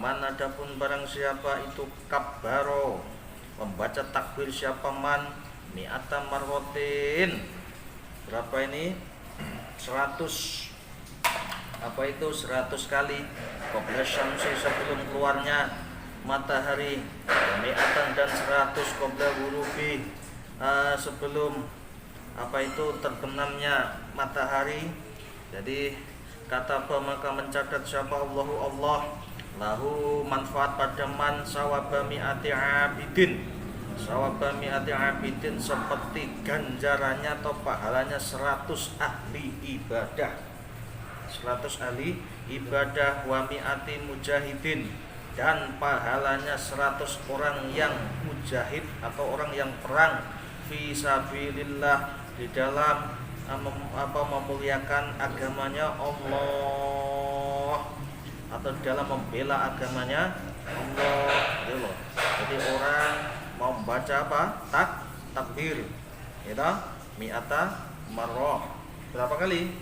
Man adapun barang siapa itu kabbaro, membaca takbir siapa man mi'ata marrotin. Berapa ini? 100. Apa itu 100 kali? Qabla syamsi, sebelum keluarnya matahari. Mi'atan, dan 100 qabla ghurubi, sebelum apa itu terbenamnya matahari. Jadi kata apa, maka mencatat siapa Allah lahu manfaat pada man sawaba mi'ati abidin, sawaba mi'ati abidin, seperti ganjarannya atau pahalanya 100 ahli ibadah, 100 ahli ibadah. Wa mi'ati mujahidin, dan pahalanya 100 orang yang mujahid atau orang yang perang fi sabilillah, di dalam memuliakan agamanya Allah, atau dalam membela agamanya Allah. Jadi orang mau membaca apa? Takbir. Gitu. Mi'ata marrah. Berapa kali?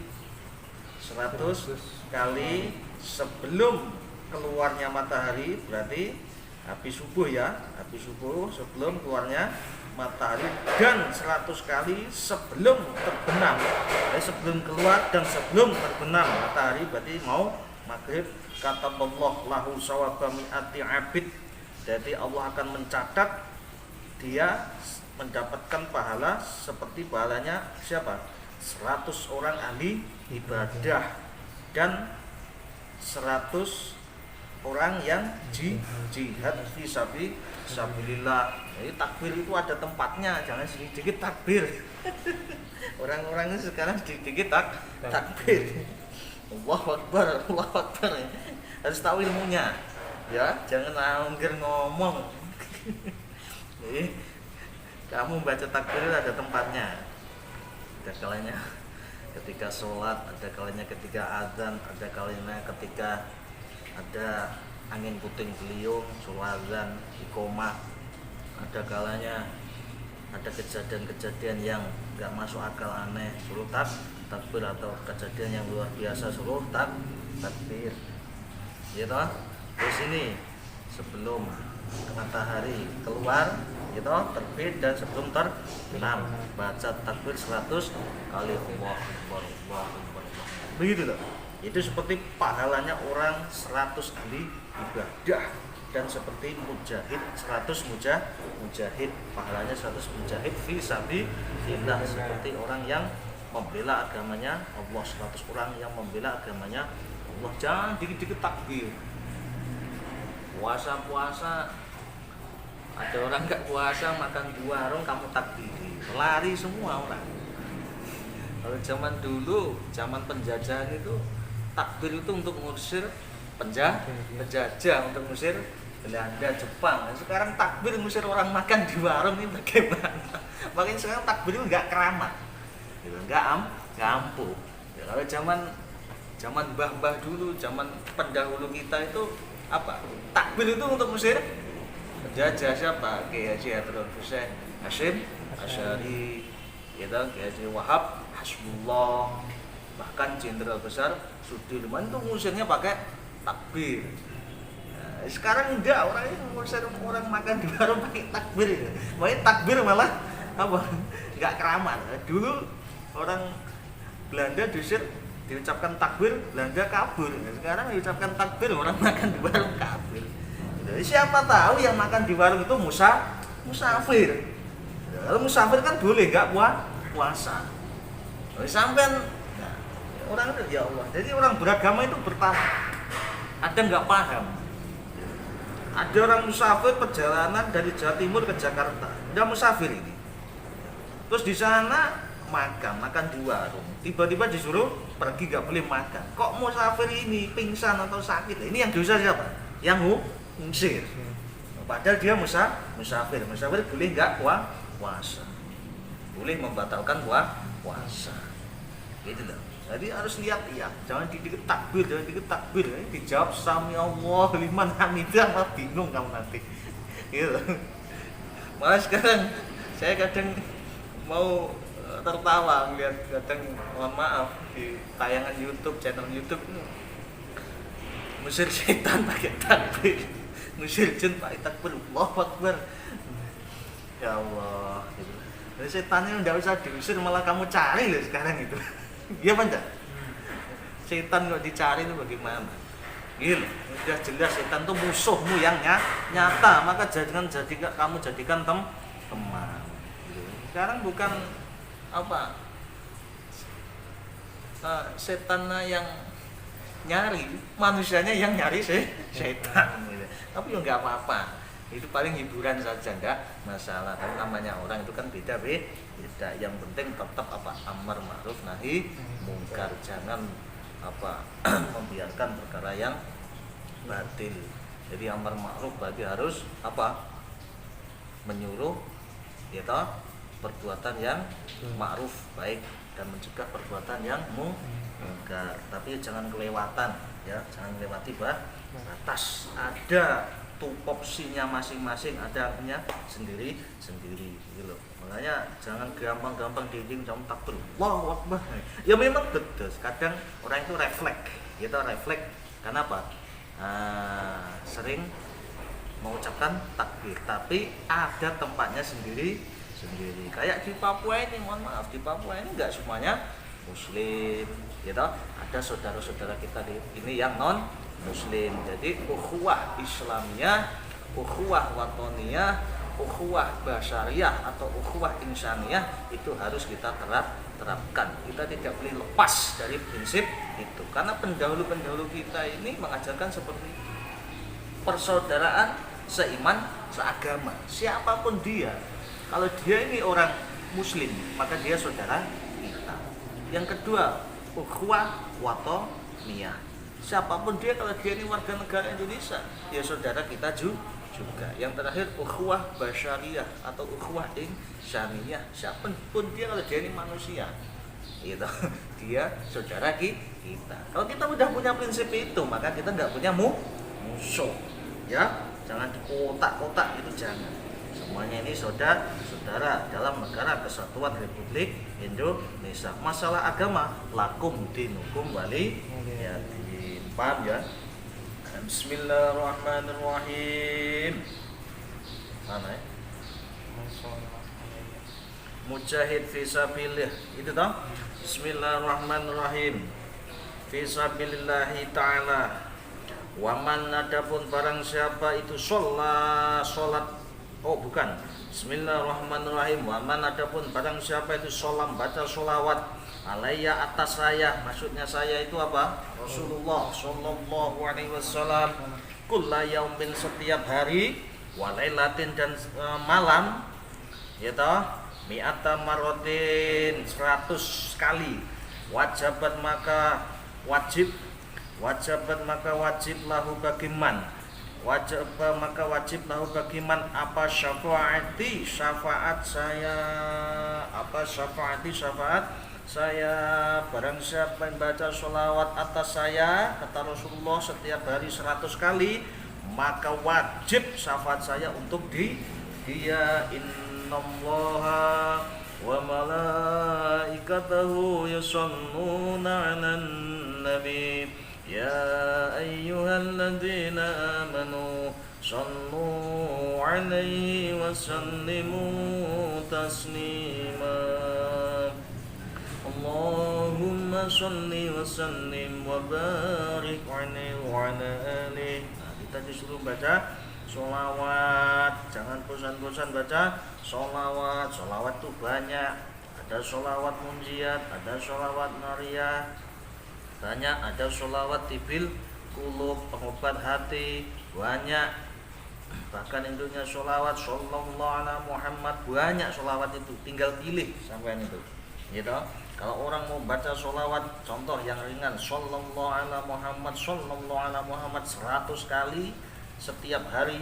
100 kali sebelum keluarnya matahari, berarti habis subuh ya, habis subuh sebelum keluarnya matahari, dan 100 kali sebelum terbenam. Jadi sebelum keluar dan sebelum terbenam matahari, berarti mau maghrib. Kata Allah lahu sawaba mi'ati abid, jadi Allah akan mencatat dia mendapatkan pahala seperti pahalanya siapa? 100 orang ahli ibadah dan 100 orang yang jihad fi sabilillah. Jadi takbir itu ada tempatnya, jangan sedikit takbir. Orang-orang sekarang sedikit takbir. Allahu Akbar, Allahu Akbar. Harus tahu ilmunya. Ya, jangan angger ngomong. Jadi kamu baca takbir ada tempatnya. Ada kalanya ketika sholat, ada kalanya ketika azan, ada kalanya ketika ada angin puting beliung, suruh azan, iqomah. Ada kalanya ada kejadian-kejadian yang nggak masuk akal, aneh, suruh takbir, atau kejadian yang luar biasa suruh takbir. Gitu. Terus ini sebelum matahari keluar, gitu, terbit, dan sebelum terbenam baca takbir 100 kali. Allahu Akbar, Allahu Akbar. Begitu loh. Itu seperti pahalanya orang 100 ahli ibadah, dan seperti mujahid 100 mujahid, pahalanya 100 mujahid fi sabilillah, seperti orang yang membela agamanya Allah, 100 orang yang membela agamanya Allah. Jangan dikit-dikit takbir. Puasa ada orang enggak puasa makan di warung kamu takbir, lari semua orang. Kalau zaman dulu, zaman penjajahan itu, takbir itu untuk mengusir penjajah, untuk mengusir Belanda, Jepang. Sekarang takbir mengusir orang makan di warung, ini bagaimana? Makanya sekarang takbir itu enggak keramat, enggak ampuh. Ya, kalau zaman mbah-mbah dulu, zaman pendahulu kita itu apa? Takbir itu untuk mengusir penjajah. Siapa? Kiai Haji Abdul Husain Hasyim Asy'ari, gitu, Kiai Haji Wahab Hasbullah, bahkan Jenderal Besar Sudirman itu ngusirnya pakai takbir. Nah, sekarang enggak, orang ini ngusir orang makan di warung pakai takbir. Makanya takbir malah apa? Enggak keramat. Dulu orang Belanda diusir, diucapkan takbir, Belanda kabur. Sekarang diucapkan takbir, orang makan di warung kabur. Jadi siapa tahu yang makan di warung itu musafir. Kalau musafir kan boleh enggak puasa. Kalau sampean orang itu, ya Allah. Jadi orang beragama itu bertahap. Ada nggak paham. Ada orang musafir perjalanan dari Jawa Timur ke Jakarta. Dia musafir ini. Terus di sana makan di warung. Tiba-tiba disuruh pergi, nggak boleh makan. Kok musafir ini pingsan atau sakit? Ini yang dosa siapa? Yang ngusir. Padahal dia musafir. Musafir boleh nggak puasa. Boleh membatalkan puasa. Gitu loh. Jadi harus lihat-lihat, jangan dikit takbir. Ini dijawab sami Allah liman hamidah, malah bingung kamu nanti. Gitu. Malah sekarang saya kadang mau tertawa melihat, kadang mohon maaf, di tayangan YouTube, channel YouTube Musir setan pakai takbir, musir jin pakai takbir, Allahu Akbar. Ya Allah, gitu. Dan setannya nggak usah diusir, malah kamu cari loh sekarang itu. Iya apa enggak? Setan kok dicari itu bagaimana? Gitu. Sudah jelas setan itu musuhmu yang nyata, maka kamu jadikan teman. Gitu. Sekarang bukan apa? Setan yang nyari, manusianya yang nyari setan gitu. Tapi ya nggak apa-apa, itu paling hiburan saja, enggak masalah. Tapi namanya orang itu kan beda. Yang penting tetap apa, amar ma'ruf nahi mungkar, jangan apa membiarkan perkara yang batil. Jadi amar ma'ruf berarti harus apa, menyuruh ya toh, perbuatan yang ma'ruf baik, dan mencegah perbuatan yang mungkar. Tapi jangan kelewatan ya, jangan melewati batas. Ada tupoksinya masing-masing, ada artinya sendiri gitu loh. Makanya jangan gampang-gampang dinding kamu takbir Allahu Akbar. Ya memang betul, kadang orang itu refleks gitu, karena apa? Sering mengucapkan takbir, tapi ada tempatnya sendiri. Kayak di Papua ini, mohon maaf, di Papua ini enggak semuanya muslim gitu. Ada saudara-saudara kita ini yang non muslim. Jadi ukhuwah Islamiyah, ukhuwah watoniyah, ukhuwah basyariyah atau ukhuwah insaniyah itu harus kita terapkan. Kita tidak boleh lepas dari prinsip itu, karena pendahulu kita ini mengajarkan seperti itu. Persaudaraan seiman, seagama, siapapun dia. Kalau dia ini orang muslim, maka dia saudara kita. Yang kedua, ukhuwah watoniyah. Siapapun dia, kalau dia ini warga negara Indonesia, dia saudara kita juga. Yang terakhir, ukhuwah basyariyah atau ukhuwah insaniyah. Siapapun dia, kalau dia ini manusia, gitu, dia saudara kita. Kalau kita sudah punya prinsip itu, maka kita nggak punya musuh. Ya, jangan dikotak-kotak, itu jangan. Semuanya ini saudara dalam negara kesatuan Republik Indonesia. Masalah agama, lakum dinukum wali ya. Paham ya? Bismillahirrahmanirrahim. Mana ya? Mujahid fisabilillah. Itu toh? Bismillahirrahmanirrahim. Fisabilillahi ta'ala. Waman adapun barang siapa itu sholat. Oh bukan. Bismillahirrahmanirrahim. Waman adapun barang siapa itu baca sholawat alaiya atas saya, maksudnya saya itu apa? Rasulullah sallallahu alaihi wasallam. Kulla yaumin, setiap hari, walailatin, dan malam, ya toh, mi'ata marotin, 100 kali. Wajibat maka wajib lahu bagiman. Maka wajib lahu bagiman apa syafaat saya, barang siapa yang baca sholawat atas saya, kata Rasulullah, setiap hari 100 kali, maka wajib syafaat saya untuk dia. Innallaha wa malaikatahu yusholluna 'alan nabi ya ayyuhalladzina amanu shallu 'alaihi wa sallimu taslima. Allahumma sholli wa sallim wa barik alaihi wa ala alihi. Nah, kita disuruh baca sholawat, jangan bosan-bosan baca sholawat. Sholawat tuh banyak, ada sholawat munjiat, ada sholawat nariyah, banyak, ada sholawat tibil kulub, pengobat hati, banyak. Bahkan induknya sholawat sallallahu ala Muhammad, banyak sholawat itu, tinggal pilih sampai itu, gitu. Kalau orang mau baca sholawat, contoh yang ringan, sallallahu ala Muhammad 100 kali setiap hari,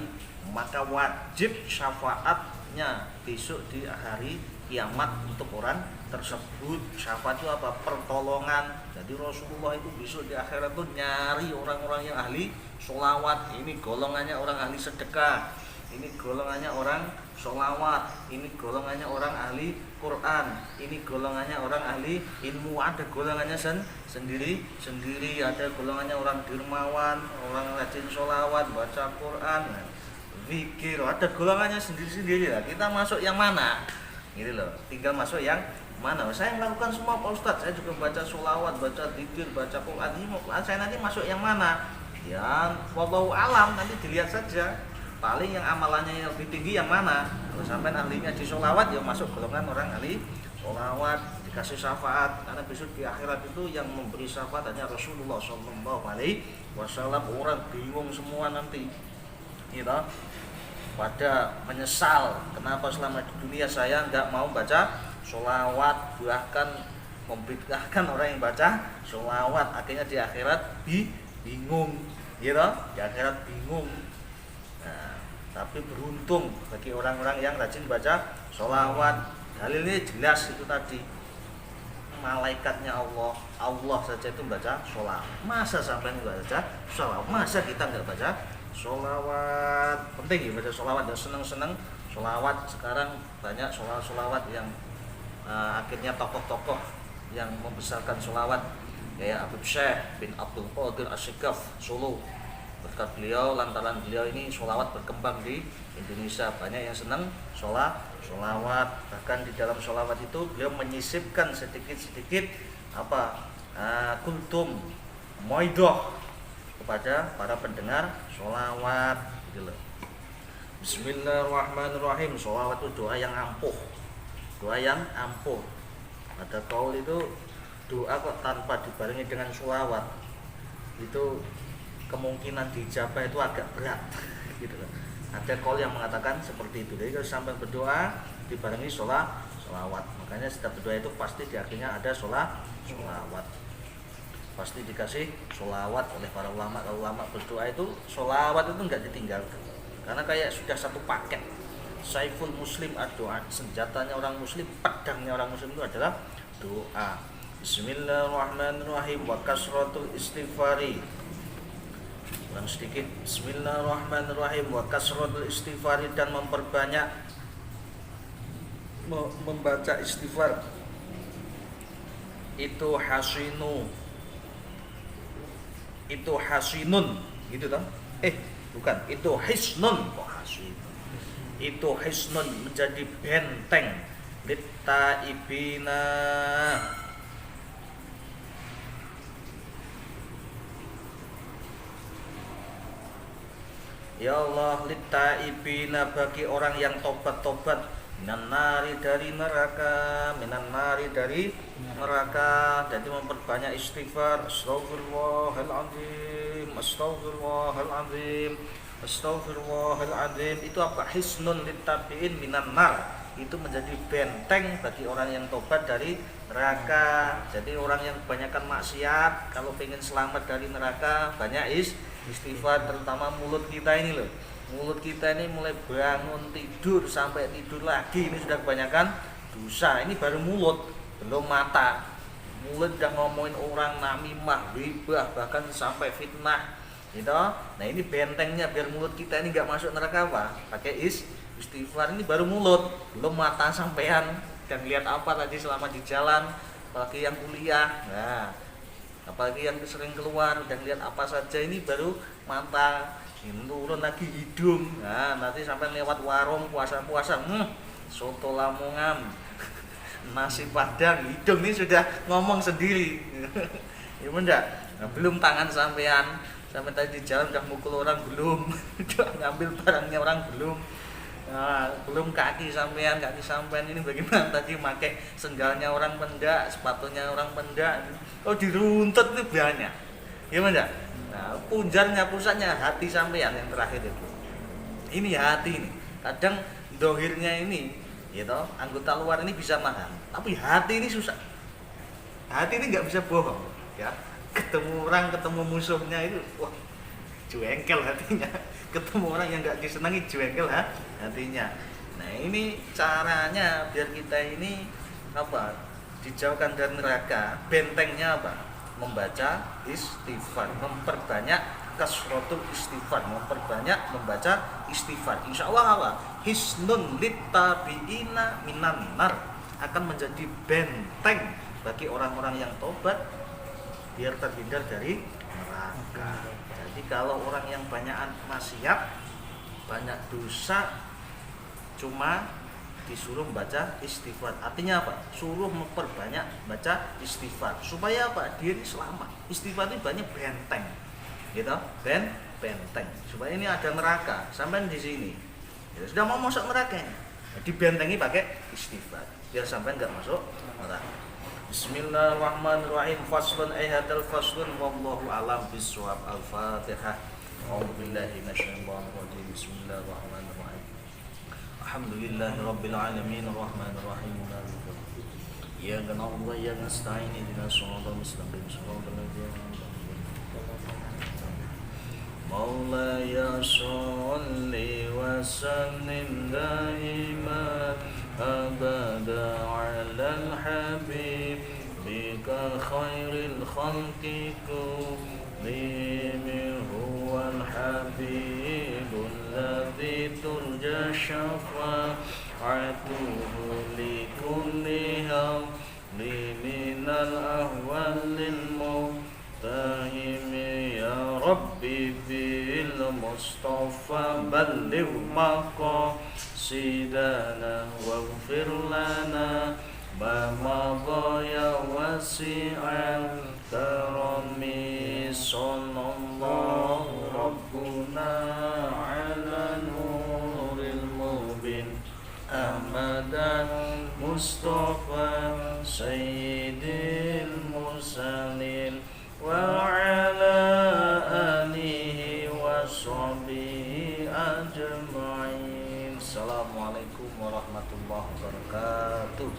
maka wajib syafaatnya besok di hari kiamat untuk orang tersebut. Syafaat itu apa? Pertolongan. Jadi Rasulullah itu besok di akhirat itu nyari orang-orang yang ahli sholawat. Ini golongannya orang ahli sedekah, ini golongannya orang sholawat, ini golongannya orang ahli Quran, ini golongannya orang ahli ilmu, ada golongannya sendiri, ada golongannya orang dermawan, orang rajin sholawat, baca Quran, zikir, ada golongannya sendiri-sendiri lah. Kita masuk yang mana? Gitu loh, tinggal masuk yang mana. Saya melakukan semua Pak Ustadz, saya juga baca sholawat, baca zikir, baca Quran, ini saya nanti masuk yang mana? Ya, wallahu alam, nanti dilihat saja. Paling yang amalannya yang lebih tinggi yang mana? Kalau sampai ahlinya di sholawat, ya masuk golongan orang ahli sholawat, dikasih syafaat. Karena besok di akhirat itu yang memberi syafaat hanya Rasulullah Shallallahu Alaihi Wasallam. Orang bingung semua nanti, gitu. Pada menyesal kenapa selama di dunia saya nggak mau baca sholawat, bahkan membid'ahkan orang yang baca sholawat. Akhirnya di akhirat bingung, gitu. Di akhirat bingung. Nah, tapi beruntung bagi orang-orang yang rajin baca sholawat. Dalilnya jelas itu tadi, malaikatnya Allah saja itu baca sholawat. Masa sampai nggak baca sholawat? Masa kita nggak baca sholawat? Penting ya baca sholawat, dan seneng-seneng sholawat. Sekarang banyak sholawat yang akhirnya tokoh-tokoh yang membesarkan sholawat, kayak Habib Syekh bin Abdul Qadir Asy-Syighaf Solo. Berkat beliau, lantaran beliau ini sholawat berkembang di Indonesia, banyak yang senang sholawat. Bahkan di dalam sholawat itu beliau menyisipkan sedikit-sedikit kultum moidoh kepada para pendengar sholawat, gitu loh. Bismillahirrahmanirrahim. Sholawat itu doa yang ampuh, Ada kaul itu doa kok tanpa dibarengi dengan sholawat itu kemungkinan dijabah itu agak berat, gitu loh. Ada kaul yang mengatakan seperti itu. Jadi kalau sampai berdoa dibarengi sholawat, makanya setiap berdoa itu pasti di akhirnya ada sholawat, pasti dikasih sholawat oleh para ulama. Kalau ulama berdoa itu sholawat itu nggak ditinggalkan, karena kayak sudah satu paket. Saiful Muslim ad-doa, senjatanya orang Muslim, pedangnya orang Muslim itu adalah doa. Bismillahirrahmanirrahim wa kasratul istighfari. Ulang sedikit. Bismillahirrahmanirrahim wa kasratul istighfari, dan memperbanyak membaca istighfar. Itu hasinun, gitu toh? Bukan, itu hisnun. Kok hasin? Itu hisnun, menjadi benteng littaibina, ya Allah, littaibina, bagi orang yang tobat minan nari, dari neraka, jadi memperbanyak istighfar. Astagfirullahaladzim. Itu apa? Hisnun littabiin minan nar, itu menjadi benteng bagi orang yang tobat dari neraka. Jadi orang yang kebanyakan maksiat, kalau pengen selamat dari neraka, banyak istighfar. Terutama mulut kita ini loh, mulut kita ini mulai bangun tidur sampai tidur lagi, ini sudah kebanyakan dosa. Ini baru mulut, belum mata. Mulut udah ngomongin orang, namimah, ghibah, bahkan sampai fitnah, gitu. Nah ini bentengnya biar mulut kita ini nggak masuk neraka, apa? Pakai istighfar. Ini baru mulut, belum mata sampean. Dan lihat apa tadi selama di jalan, apalagi yang kuliah, nah, apalagi yang sering keluar, dan lihat apa saja, ini baru mata. Ini turun lagi hidung. Nah nanti sampai lewat warung puasa-puasa, soto Lamongan, nasi padang, hidung ini sudah ngomong sendiri. Ya enggak? Nah, belum tangan sampai tadi di jalan udah mukul orang, belum. Udah ngambil barangnya orang, belum. Nah, belum kaki sampean ini bagaimana tadi pakai sendalnya orang pendak, sepatunya orang pendak. Oh diruntut itu banyak. Ya enggak? Nah, pusatnya hati sampean yang terakhir itu. Ini hati ini. Kadang dohirnya ini, gitu, anggota luar ini bisa nahan, tapi hati ini susah. Hati ini nggak bisa bohong, ya. Ketemu orang, ketemu musuhnya itu, wah, jengkel hatinya. Ketemu orang yang nggak disenangi, jengkel hatinya. Nah ini caranya biar kita ini dijauhkan dari neraka. Bentengnya apa? Membaca istighfar, memperbanyak kasratul istighfar, memperbanyak membaca istighfar. Insya Allah apa? Hisnun littabiina minan nar, akan menjadi benteng bagi orang-orang yang tobat biar terhindar dari neraka. Jadi kalau orang yang banyak maksiat, banyak dosa, cuma disuruh membaca istighfar. Artinya apa? Suruh memperbanyak baca istighfar. Supaya apa? Dia ini selamat. Istighfar ini banyak benteng. Gitu? Benteng. Supaya ini ada neraka. Sampai di sini. Ya, sudah mau masuk neraka ini. Dibentengi pakai istighfar. Biar sampai enggak masuk neraka. Bismillahirrahmanirrahim. Faslun hadal faslun wallahu alam bisawab. Al-Fatihah. A'udzubillahi minasyaitonir rajim. Bismillahirrahmanirrahim. Alhamdulillahi rabbil alamin arrahmanir rahim maliki yaumiddin. Iyyaka na'budu wa iyyaka nasta'in ihdinas siratal mustaqim siratal ladzina Maulaya sholli wa sallim daiman abada 'alal habib bika khairil khalqi kullihim huwal habibul ladzi turja syafa'atuhu likulli hawli minal ahwalil muhtahimi ya rabbi bil mustafa balligh maqasidana waghfir lana ma madha ya wasi'al karami sallallahu rabbuna ala nuril mubin Ahmadan Mustafa Sayyidil Mursalin wa ala alihi wa sahbihi ajma'in. Assalamualaikum warahmatullahi wabarakatuh.